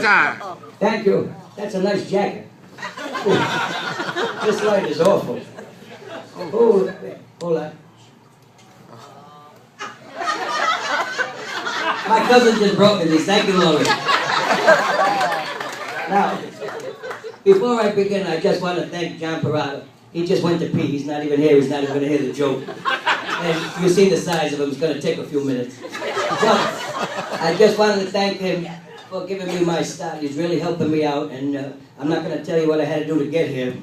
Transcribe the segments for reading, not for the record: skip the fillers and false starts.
time. Thank you. That's a nice jacket. Ooh. This light is awful. Oh, hold on. My cousin just brought me these. Thank you, Laurie. Now, before I begin, I just want to thank John Parada. He just went to pee. He's not even here. He's not even going to hear the joke. And you see the size of him. It's going to take a few minutes. So, I just wanted to thank him for giving me my start. He's really helping me out, and I'm not going to tell you what I had to do to get here.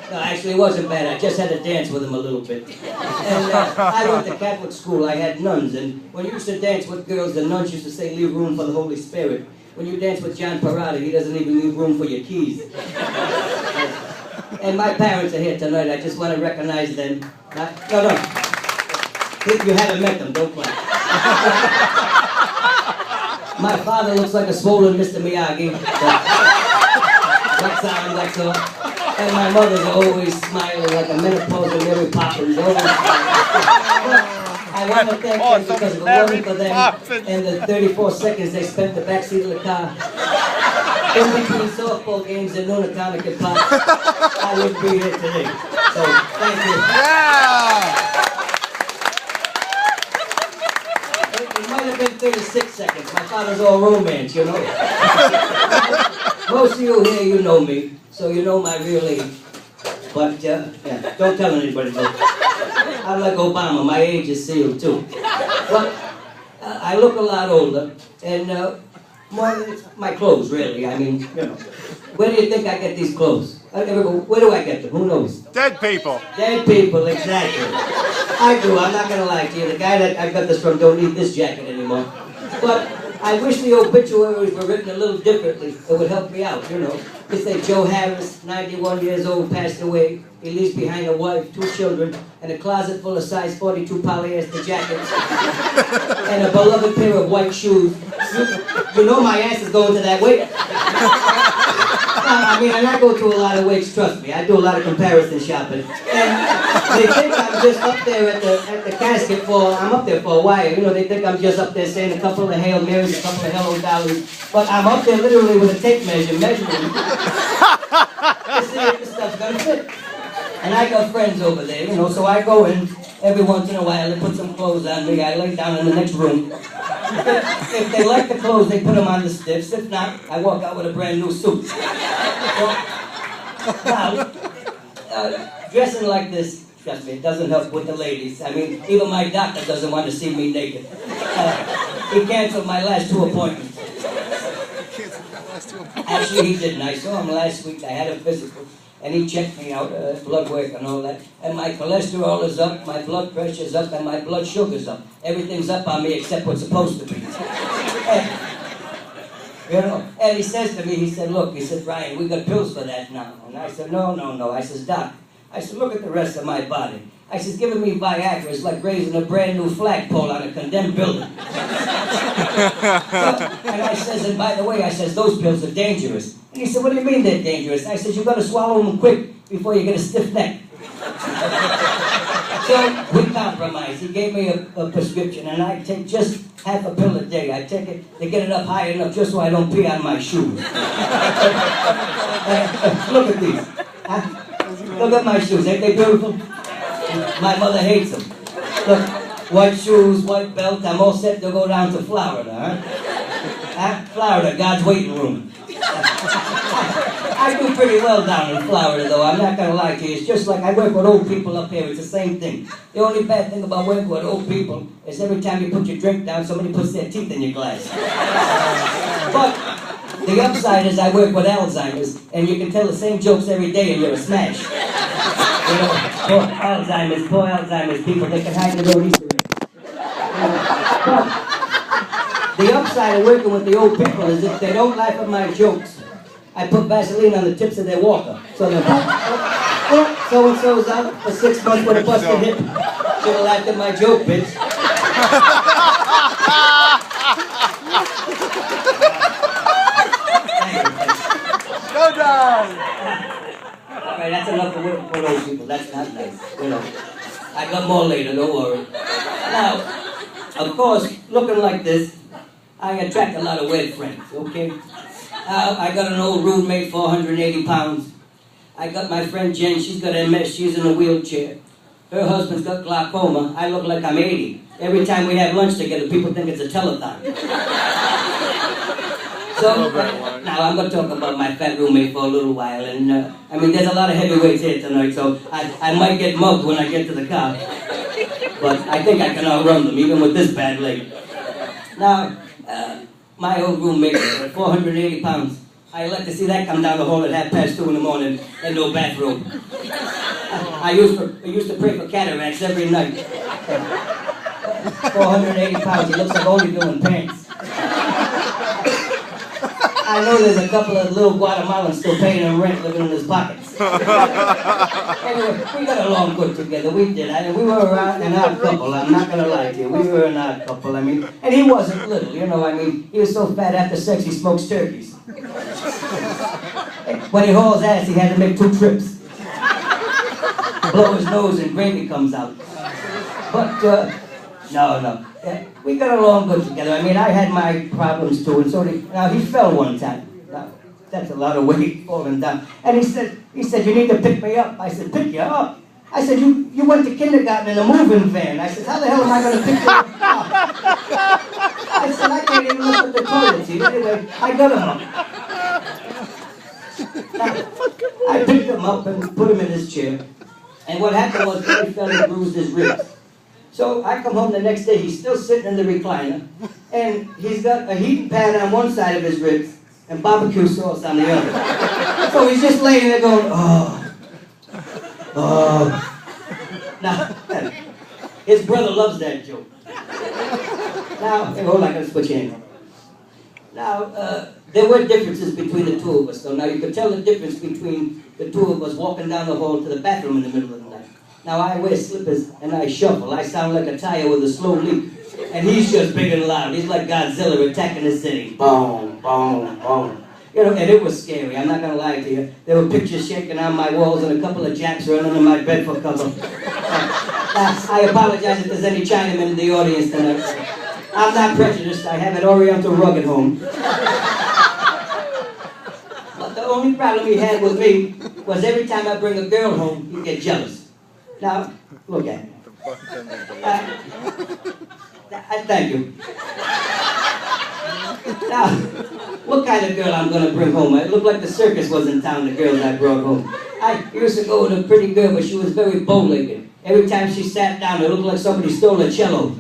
No, actually, it wasn't bad. I just had to dance with him a little bit. And I went to Catholic school. I had nuns, and when you used to dance with girls, the nuns used to say, leave room for the Holy Spirit. When you dance with John Parada, he doesn't even leave room for your keys. And my parents are here tonight. I just want to recognize them. No. You haven't met them. Don't cry. My father looks like a swollen Mr. Miyagi. That's on, that's all. And my mother's always smiling like a menopausal Mary Poppins. Always smiling. I want to thank them because if it wasn't for them and the 34 seconds they spent in the backseat of the car, in between softball games at Noonacomic and Pop, I wouldn't be here today. So, thank you. Yeah! It might have been 36 seconds. My father's all romance, you know. Most of you here, you know me, so you know my real age. But, yeah, don't tell anybody, though. I'm like Obama, my age is sealed, too. But I look a lot older, and more than my clothes, really. I mean, you know. Where do you think I get these clothes? Where do I get them? Who knows? Dead people. Dead people, exactly. I do, I'm not going to lie to you. The guy that I got this from don't need this jacket anymore. But I wish the obituaries were written a little differently. It would help me out, you know. They say Joe Harris, 91 years old, passed away. He leaves behind a wife, 2 children, and a closet full of size 42 polyester jackets, and a beloved pair of white shoes. You know my ass is going to that weight. I mean, and I go to a lot of weights, trust me. I do a lot of comparison shopping. And they think I'm just up there at the casket I'm up there for a while. You know, they think I'm just up there saying a couple of Hail Marys, a couple of Hello Dollars. But I'm up there literally with a tape measure, measuring to see if this stuff's gonna fit. And I got friends over there, you know, so I go in every once in a while, they put some clothes on me, I lay down in the next room. If they like the clothes, they put them on the stiffs. If not, I walk out with a brand new suit. Now, dressing like this, trust me, it doesn't help with the ladies. I mean, even my doctor doesn't want to see me naked. He canceled my last 2 appointments. Actually, he didn't. I saw him last week. I had a physical. And he checked me out, blood work and all that. And my cholesterol is up, my blood pressure's up, and my blood sugar's up. Everything's up on me except what's supposed to be. You know, and he says to me, he said, look, he said, Brian, we got pills for that now. And I said, no. I says, Doc, I said, look at the rest of my body. I says, giving me Viagra is like raising a brand new flagpole on a condemned building. And I says, and by the way, I says, those pills are dangerous. And he said, what do you mean they're dangerous? I says, you got to swallow them quick before you get a stiff neck. So we compromised. He gave me a prescription, and I take just half a pill a day. I take it to get it up high enough just so I don't pee on my shoes. Look at these. Look at my shoes. Ain't they beautiful? My mother hates them. Look, white shoes, white belt. I'm all set to go down to Florida, huh? Florida, God's waiting room. I do pretty well down in Florida, though. I'm not going to lie to you. It's just like I work with old people up here. It's the same thing. The only bad thing about working with old people is every time you put your drink down, somebody puts their teeth in your glass. But the upside is I work with Alzheimer's, and you can tell the same jokes every day, and you're a smash. You know, poor Alzheimer's people, they can hide their own Easter eggs. But the upside of working with the old people is if they don't laugh at my jokes, I put Vaseline on the tips of their walker. So they're, so-and-so's out for 6 months with a busted hip. Should have laughed at my joke, bitch. Go down! Alright, that's enough for work for those people. That's not nice, you know. I got more later, don't worry. Now, of course, looking like this, I attract a lot of weird friends, okay? I got an old roommate, 480 pounds. I got my friend Jen, she's got MS, she's in a wheelchair. Her husband's got glaucoma. I look like I'm 80. Every time we have lunch together, people think it's a telethon. So, now I'm going to talk about my fat roommate for a little while. And, I mean, there's a lot of heavyweights here tonight, so I might get mugged when I get to the car. But I think I can outrun them, even with this bad leg. Now, my old roommate, 480 pounds. I like to see that come down the hall at 2:30 in the morning and no bathrobe. I used to pray for cataracts every night. 480 pounds, he looks like only doing pants. I know there's a couple of little Guatemalans still paying him rent living in his pockets. Anyway, we got along good together, we did. We were an odd couple, I'm not going to lie to you. We were an odd couple, I mean. And he wasn't little, you know, I mean. He was so fat after sex he smokes turkeys. When he hauls ass, he had to make 2 trips. Blow his nose and gravy comes out. But, no. We got along good together. I mean, I had my problems too, and so now he fell one time. Now, that's a lot of weight falling down. And he said, you need to pick me up. I said, pick you up? I said, you went to kindergarten in a moving van. I said, how the hell am I going to pick you up? I said, I can't even look at the toilet seat. Anyway, I got him up. I picked him up and put him in his chair. And what happened was he fell and bruised his ribs. So I come home the next day, he's still sitting in the recliner, and he's got a heating pad on one side of his ribs and barbecue sauce on the other. So he's just laying there going, oh. Now, his brother loves that joke. Now, hey, hold on, I gotta switch hands. Now, there were differences between the two of us, though. Now, you could tell the difference between the two of us walking down the hall to the bathroom in the middle of the night. Now, I wear slippers and I shuffle. I sound like a tire with a slow leak. And he's just big and loud. He's like Godzilla attacking the city. Boom, boom, boom. You know, and it was scary. I'm not going to lie to you. There were pictures shaking on my walls and a couple of jacks running under my bed for cover. I apologize if there's any Chinamen in the audience tonight. I'm not prejudiced. I have an Oriental rug at home. But the only problem he had with me was every time I bring a girl home, he'd get jealous. Now, look at me. Thank you. Now, what kind of girl I'm going to bring home? It looked like the circus was in town, the girls I brought home. I used to go with a pretty girl, but she was very bow-legged. Every time she sat down, it looked like somebody stole a cello.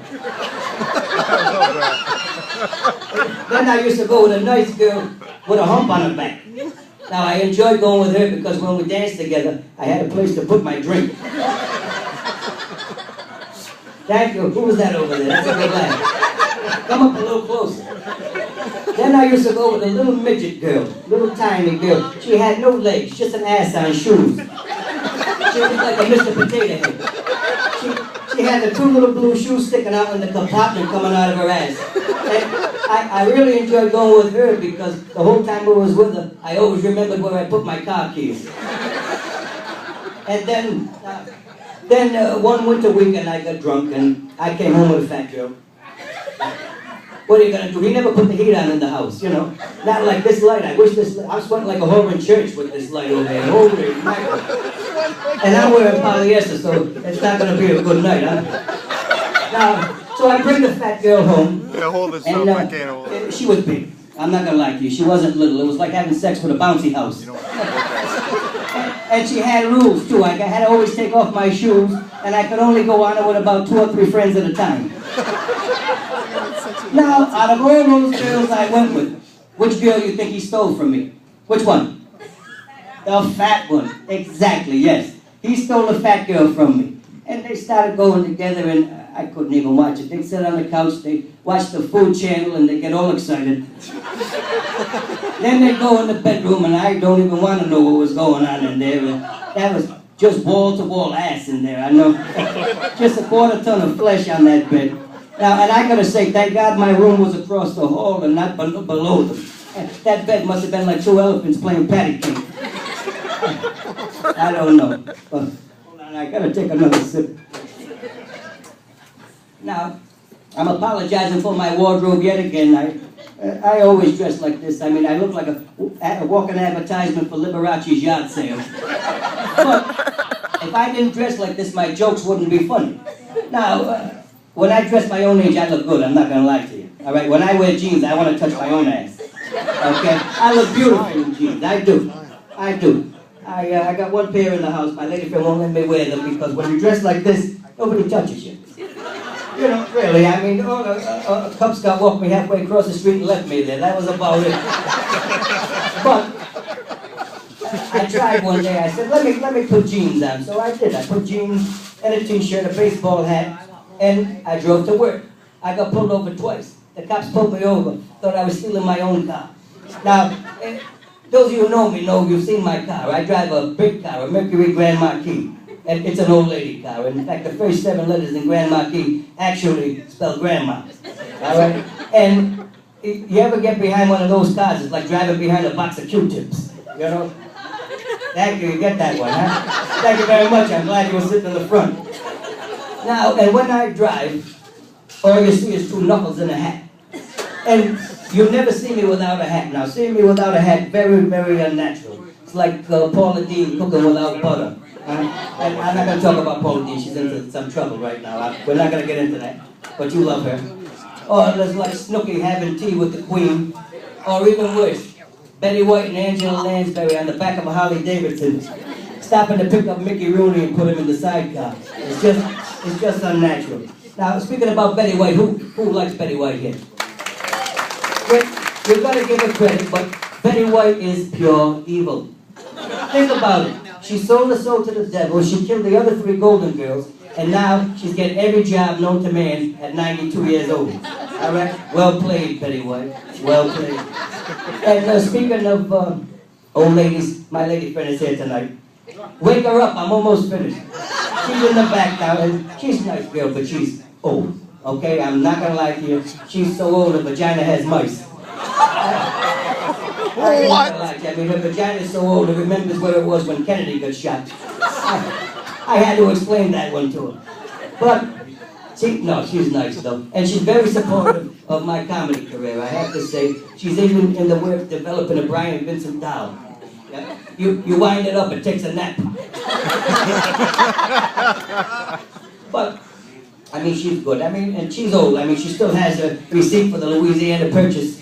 Then I used to go with a nice girl with a hump on her back. Now, I enjoyed going with her because when we danced together, I had a place to put my drink. Thank you. Who was that over there? That's a good laugh. Come up a little closer. Then I used to go with a little midget girl, little tiny girl. She had no legs, just an ass on shoes. She was like a Mr. Potato Head. She had the 2 little blue shoes sticking out in the compartment coming out of her ass. And I really enjoyed going with her because the whole time I was with her, I always remembered where I put my car keys. And then one winter weekend I got drunk and I came home with a fat girl. What are you gonna do? He never put the heat on in the house, you know. Not like this light. I wish this. I'm sweating like a whore in church with this light over there. Holy mackerel! And I'm wearing polyester, so it's not gonna be a good night, huh? Now, so I bring the fat girl home. Yeah, hold this up. I can't hold it. She was big. I'm not gonna lie to you. She wasn't little. It was like having sex with a bouncy house. And she had rules too. I had to always take off my shoes, and I could only go on it with about 2 or 3 friends at a time. Now, out of all those girls I went with, which girl you think he stole from me? Which one? The fat one. Exactly, yes. He stole the fat girl from me. And they started going together, and I couldn't even watch it. They'd sit on the couch, they'd watch the Food Channel, and they'd get all excited. Then they'd go in the bedroom, and I don't even want to know what was going on in there. That was just wall-to-wall ass in there, I know. Just a 1/4 ton of flesh on that bed. Now, and I gotta say, thank God my room was across the hall and not below them. That bed must have been like 2 elephants playing patty cake. I don't know. But, hold on, I gotta take another sip. Now, I'm apologizing for my wardrobe yet again. I always dress like this. I mean, I look like a walking advertisement for Liberace's yard sale. But if I didn't dress like this, my jokes wouldn't be funny. Now, when I dress my own age, I look good. I'm not going to lie to you. All right? When I wear jeans, I want to touch my own ass. Okay? I look beautiful in jeans. I do. I do. I got one pair in the house. My lady friend won't let me wear them because when you dress like this, nobody touches you. You know, really, I mean, a Cub Scout walked me halfway across the street and left me there. That was about it. But I tried one day. I said, let me put jeans on. So I did. I put jeans and a t-shirt, a baseball hat, and I drove to work. I got pulled over twice. The cops pulled me over. Thought I was stealing my own car. Now, those of you who know me know you've seen my car. I drive a big car, a Mercury Grand Marquis. And it's an old lady car. In fact, the first 7 letters in Grand Marquis actually spell grandma. All right? And you ever get behind one of those cars, it's like driving behind a box of Q-tips. You know? Thank you, you get that one, huh? Thank you very much. I'm glad you were sitting in the front. Now, and when I drive, all you see is 2 knuckles in a hat. And you never see me without a hat. Now, seeing me without a hat, very, very unnatural. It's like Paula Deen cooking without butter. And I'm not going to talk about Paula Deen. She's into some trouble right now. We're not going to get into that. But you love her. Or there's like Snooki having tea with the Queen. Or even worse, Betty White and Angela Lansbury on the back of a Harley Davidson, stopping to pick up Mickey Rooney and put him in the sidecar. It's just unnatural. Now, speaking about Betty White, who likes Betty White here? We've got to give her credit, but Betty White is pure evil. Think about it. She sold her soul to the devil, she killed the other 3 Golden Girls, and now she's getting every job known to man at 92 years old. All right? Well played, Betty White. Well played. And speaking of old ladies, my lady friend is here tonight. Wake her up, I'm almost finished. She's in the back now, and she's a nice girl, but she's old. Okay? I'm not going to lie to you. She's so old, her vagina has mice. What? I mean, her vagina is so old, it remembers where it was when Kennedy got shot. I had to explain that one to her. But, she's nice though. And she's very supportive of my comedy career, I have to say. She's even in the works of developing a Brian Vincent doll. Yeah? You wind it up, it takes a nap. But, I mean, she's good. I mean, and she's old. I mean, she still has a receipt for the Louisiana Purchase.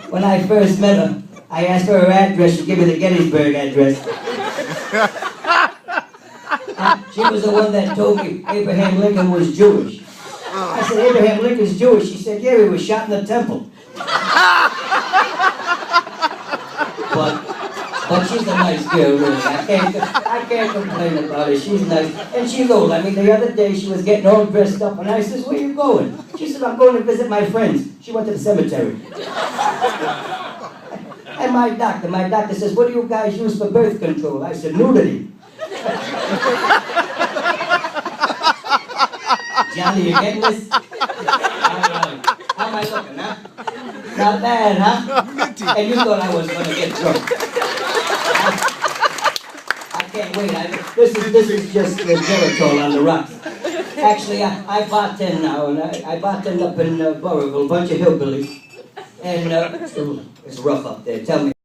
When I first met her, I asked for her address. She gave me the Gettysburg address. She was the one that told me Abraham Lincoln was Jewish. I said, Abraham Lincoln's Jewish. She said, yeah, he was shot in the temple. But she's a nice girl, really. I can't complain about her. She's nice. And she's old. I mean, the other day she was getting all dressed up, and I said, where are you going? She said, I'm going to visit my friends. She went to the cemetery. And my doctor says, what do you guys use for birth control? I said, nudity. Johnny, you getting this? All right. How am I looking, huh? Not bad, huh? And you thought I was going to get drunk. I can't wait. This is just Geritol on the rocks. Actually, I bartend now, and I bartend up in Burrville, a bunch of hillbillies. And it's rough up there. Tell me.